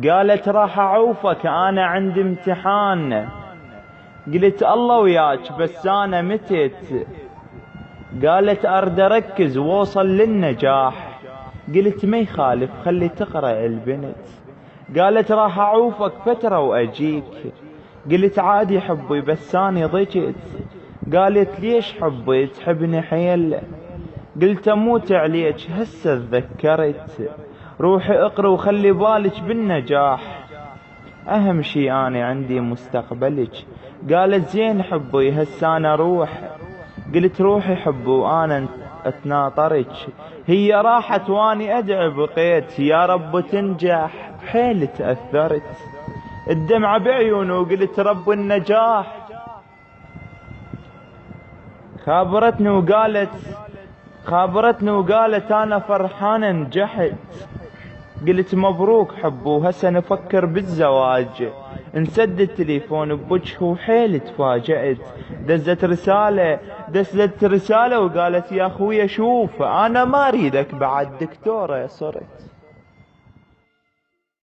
قالت راح اعوفك انا عندي امتحان. قلت الله وياك بس انا متت. قالت ارد اركز واوصل للنجاح. قلت ما يخالف خلي تقرأ البنت. قالت راح اعوفك فترة واجيك. قلت عادي حبي بس اني ضجت. قالت ليش حبي تحبني حيل؟ قلت اموت عليك هسه تذكرت. روحي اقرأ وخلي بالك بالنجاح، اهم شي اني عندي مستقبلك. قالت زين حبي هسه انا اروح. قلت روحي حبي وانا اتناطرك. هي راحت واني ادعي بقيت يا رب تنجح. حيل تأثرت الدمعة بعيونه وقلت رب النجاح. خابرتني وقالت انا فرحانة نجحت. قلت مبروك حب وهسه نفكر بالزواج. انسد التليفون بوجهه وحيل تفاجأت. دزت رسالة وقالت يا اخويا شوف انا ما اريدك بعد دكتورة صرت.